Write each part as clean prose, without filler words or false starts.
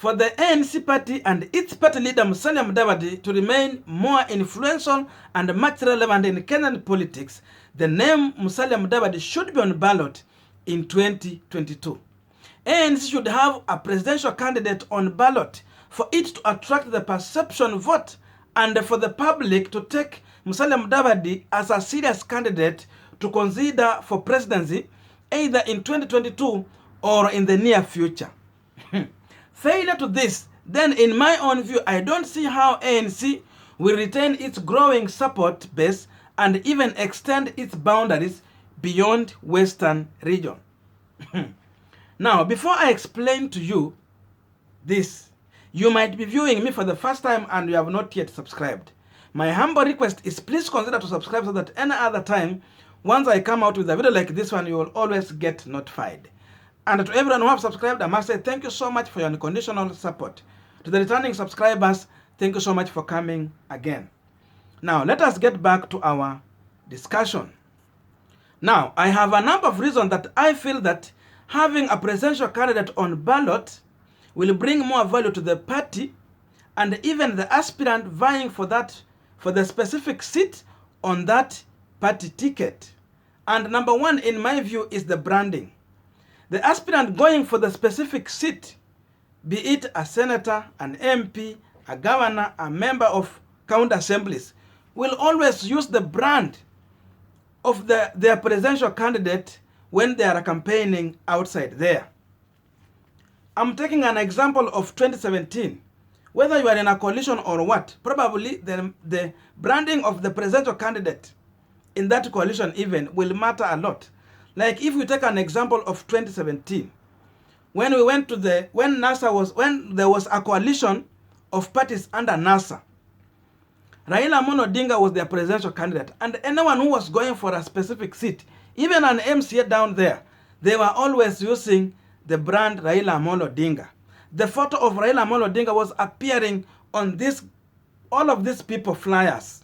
for the ANC party and its party leader Musalia Mudavadi to remain more influential and much relevant in Kenyan politics, the name Musalia Mudavadi should be on ballot in 2022. ANC should have a presidential candidate on ballot for it to attract the perception vote and for the public to take Musalia Mudavadi as a serious candidate to consider for presidency either in 2022 or in the near future. Failure to this, then in my own view, I don't see how ANC will retain its growing support base and even extend its boundaries beyond Western region. Now, before I explain to you this, you might be viewing me for the first time and you have not yet subscribed. My humble request is please consider to subscribe so that any other time, once I come out with a video like this one, you will always get notified. And to everyone who have subscribed, I must say thank you so much for your unconditional support. To the returning subscribers, thank you so much for coming again. Now, let us get back to our discussion. Now, I have a number of reasons that I feel that having a presidential candidate on ballot will bring more value to the party and even the aspirant vying for the specific seat on that party ticket. And number one, in my view, is the branding. The aspirant going for the specific seat, be it a senator, an MP, a governor, a member of county assemblies, will always use the brand of their presidential candidate when they are campaigning outside there. I'm taking an example of 2017. Whether you are in a coalition or what, probably the branding of the presidential candidate in that coalition even will matter a lot. Like if we take an example of 2017, when there was a coalition of parties under NASA, Raila Odinga was their presidential candidate, and anyone who was going for a specific seat, even an MCA down there, they were always using the brand Raila Odinga. The photo of Raila Odinga was appearing on all of these people flyers.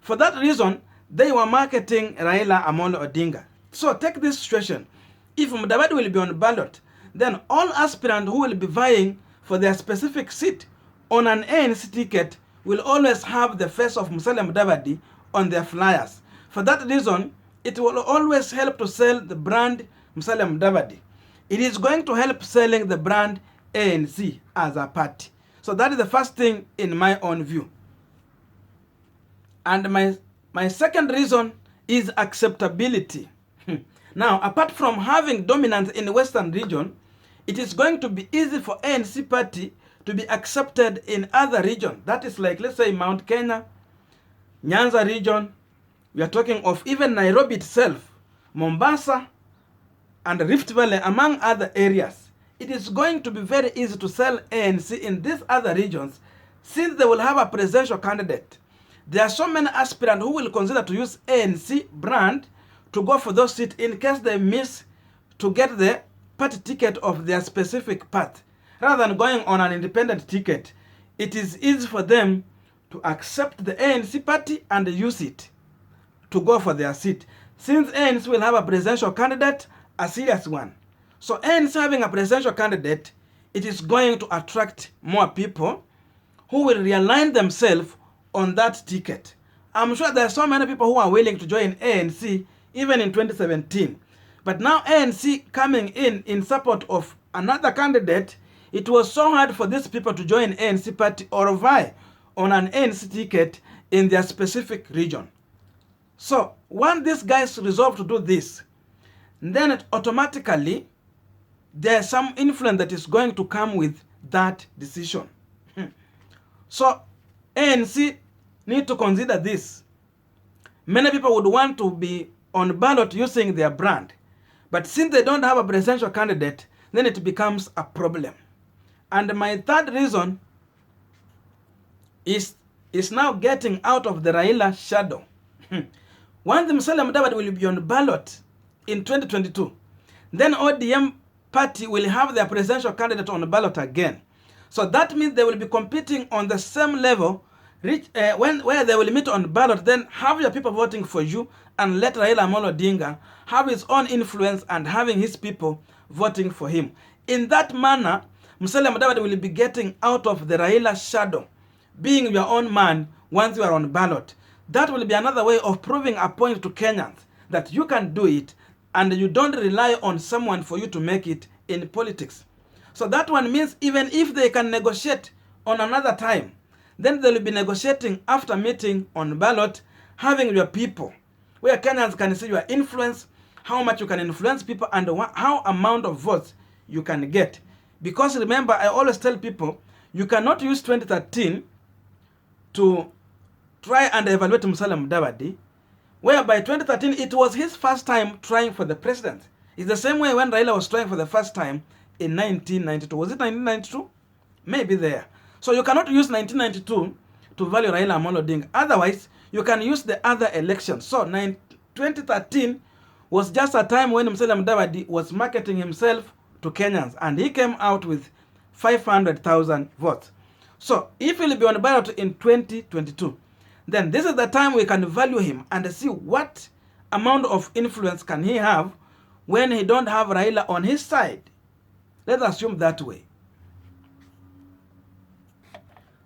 For that reason, they were marketing Raila Odinga. So take this situation. If Mudavadi will be on ballot, then all aspirants who will be vying for their specific seat on an ANC ticket will always have the face of Musalia Mudavadi on their flyers. For that reason, it will always help to sell the brand Musalia Mudavadi. It is going to help selling the brand ANC as a party. So that is the first thing in my own view. And my second reason is acceptability. Now, apart from having dominance in the Western region, it is going to be easy for ANC party to be accepted in other regions. That is like, let's say, Mount Kenya, Nyanza region. We are talking of even Nairobi itself, Mombasa, and Rift Valley, among other areas. It is going to be very easy to sell ANC in these other regions since they will have a presidential candidate. There are so many aspirants who will consider to use ANC brand to go for those seats in case they miss to get the party ticket of their specific path. Rather than going on an independent ticket, it is easy for them to accept the ANC party and use it to go for their seat. Since ANC will have a presidential candidate, a serious one. So ANC having a presidential candidate, it is going to attract more people who will realign themselves on that ticket. I'm sure there are so many people who are willing to join ANC even in 2017. But now ANC coming in support of another candidate, it was so hard for these people to join ANC party or vie on an ANC ticket in their specific region. So once these guys resolve to do this, then automatically there's some influence that is going to come with that decision. So ANC need to consider this. Many people would want to be on ballot using their brand. But since they don't have a presidential candidate, then it becomes a problem. And my third reason is now getting out of the Raila shadow. Once the Musalia Mudavadi will be on ballot in 2022, then ODM party will have their presidential candidate on the ballot again. So that means they will be competing on the same level, where they will meet on ballot, then have your people voting for you and let Raila Odinga have his own influence and having his people voting for him. In that manner, Musalia Mudavadi will be getting out of the Raila shadow, being your own man once you are on ballot. That will be another way of proving a point to Kenyans that you can do it and you don't rely on someone for you to make it in politics. So that one means even if they can negotiate on another time, then they'll be negotiating after meeting on ballot, having your people, where Kenyans can see your influence, how much you can influence people, and how amount of votes you can get. Because remember, I always tell people, you cannot use 2013 to try and evaluate Musalia Mudavadi, whereby 2013, it was his first time trying for the president. It's the same way when Raila was trying for the first time in 1992. Was it 1992? Maybe there. So you cannot use 1992 to value Raila Amolo Odinga. Otherwise, you can use the other elections. So 2013 was just a time when Musalia Mudavadi was marketing himself to Kenyans, and he came out with 500,000 votes. So if he'll be on ballot in 2022, then this is the time we can value him and see what amount of influence can he have when he don't have Raila on his side. Let's assume that way.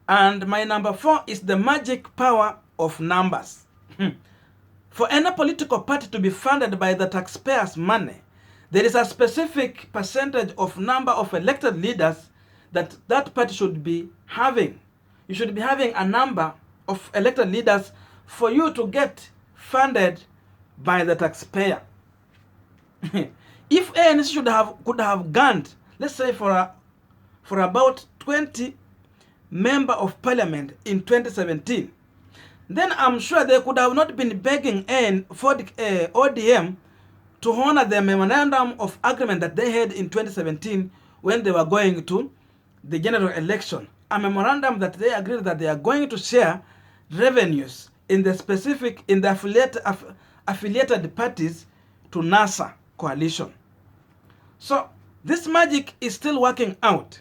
And my number 4 is the magic power of numbers. For any political party to be funded by the taxpayers' money, there is a specific percentage of number of elected leaders that that party should be having. You should be having a number of elected leaders for you to get funded by the taxpayer. If ANC could have garnered, let's say for about 20 member of parliament in 2017, then I'm sure they could have not been begging for the ODM to honor the memorandum of agreement that they had in 2017 when they were going to the general election. A memorandum that they agreed that they are going to share revenues in the affiliated parties to NASA coalition. So this magic is still working out.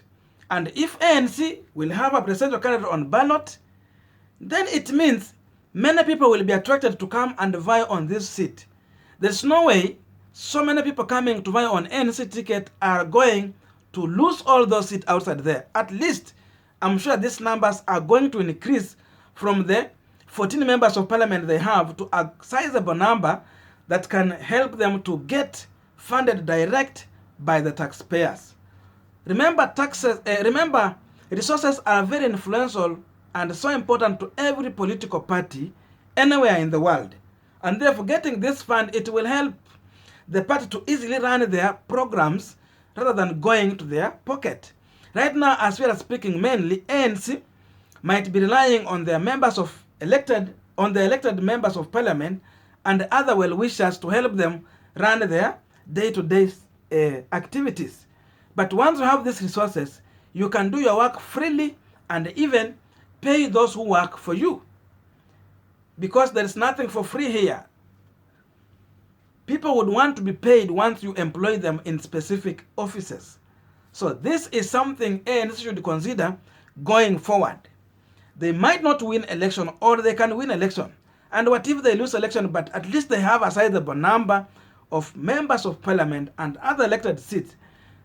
And if ANC will have a presidential candidate on ballot, then it means many people will be attracted to come and vie on this seat. There's no way so many people coming to vie on ANC ticket are going to lose all those seats outside there. At least, I'm sure these numbers are going to increase from the 14 members of parliament they have to a sizable number that can help them to get funded direct by the taxpayers. Remember, resources are very influential and so important to every political party anywhere in the world. And therefore, getting this fund, it will help the party to easily run their programs rather than going to their pocket. Right now, as we are speaking, mainly ANC might be relying on their elected members of parliament and other well-wishers to help them run their day-to-day activities. But once you have these resources, you can do your work freely and even pay those who work for you. Because there is nothing for free here. People would want to be paid once you employ them in specific offices. So this is something ANC should consider going forward. They might not win election, or they can win election. And what if they lose election, but at least they have a sizable number of members of parliament and other elected seats.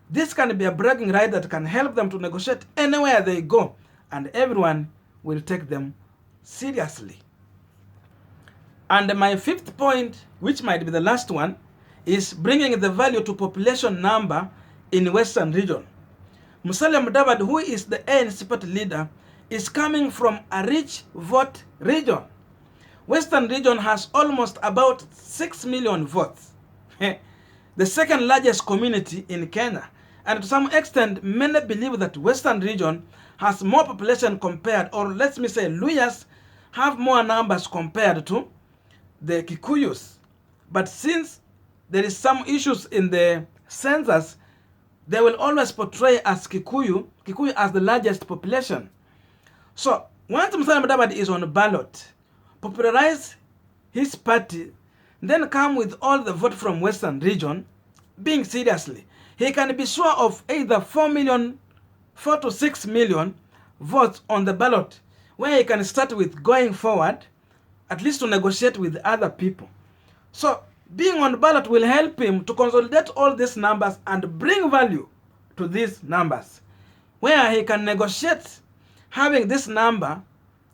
This can be a bragging right that can help them to negotiate anywhere they go, and everyone will take them seriously. And my 5th point, which might be the last one, is bringing the value to population number in Western region. Musalia Mudavadi, who is the ANC party leader, is coming from a rich vote region. Western region has almost about 6 million votes. The second largest community in Kenya. And to some extent, many believe that Western region has more population compared, or let me say Luyas have more numbers compared to the Kikuyus. But since there is some issues in the census, they will always portray as Kikuyu as the largest population. So once Musalia Mudavadi is on the ballot, popularize his party, then come with all the vote from Western region, being seriously, he can be sure of either 4 to 6 million votes on the ballot, where he can start with going forward, at least to negotiate with other people. So being on the ballot will help him to consolidate all these numbers and bring value to these numbers. where he can negotiate having this number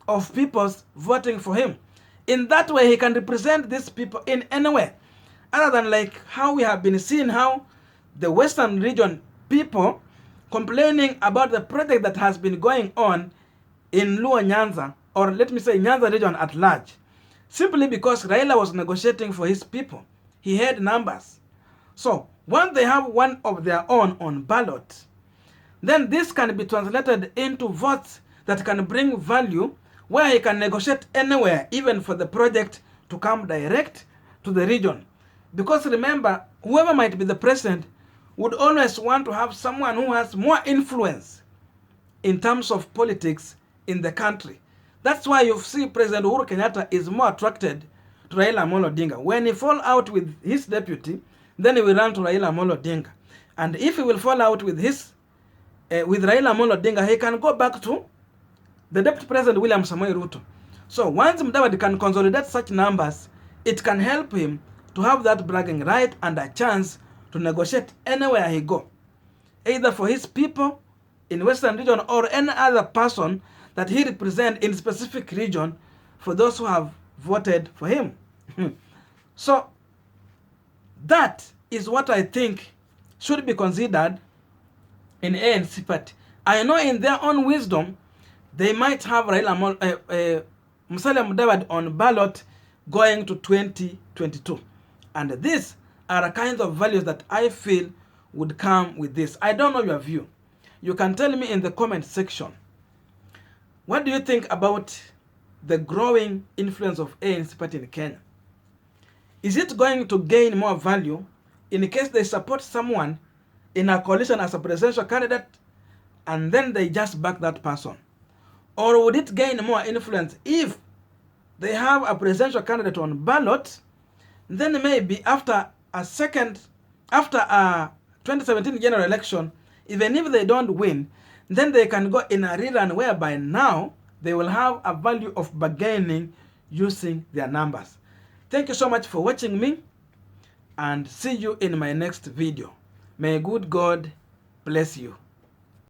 of people voting for him. In that way, he can represent these people in any way, other than like how we have been seeing how the Western region people complaining about the project that has been going on in Luo Nyanza, or let me say Nyanza region at large, simply because Raila was negotiating for his people. He had numbers. So once they have one of their own on ballot, then this can be translated into votes that can bring value, where he can negotiate anywhere, even for the project to come direct to the region. Because remember, whoever might be the president would always want to have someone who has more influence in terms of politics in the country. That's why you see President Uhuru Kenyatta is more attracted to Raila Amolo Odinga. When he fall out with his deputy, then he will run to Raila Amolo Odinga. And if he will fall out with with Raila Amolo Odinga, he can go back to the Deputy President William Samoei Ruto. So once Mudavadi can consolidate such numbers, it can help him to have that bragging right and a chance to negotiate anywhere he go, either for his people in Western region or any other person that he represents in specific region for those who have voted for him. So that is what I think should be considered in ANC Party. I know in their own wisdom, they might have Musalia Mudavadi on ballot going to 2022. And these are the kinds of values that I feel would come with this. I don't know your view. You can tell me in the comment section. What do you think about the growing influence of ANC Party in Kenya? Is it going to gain more value in case they support someone in a coalition as a presidential candidate and then they just back that person? Or would it gain more influence if they have a presidential candidate on ballot, then maybe after a 2017 general election, even if they don't win, then they can go in a rerun whereby now they will have a value of bargaining using their numbers. Thank you so much for watching me, and see you in my next video. May good God bless you.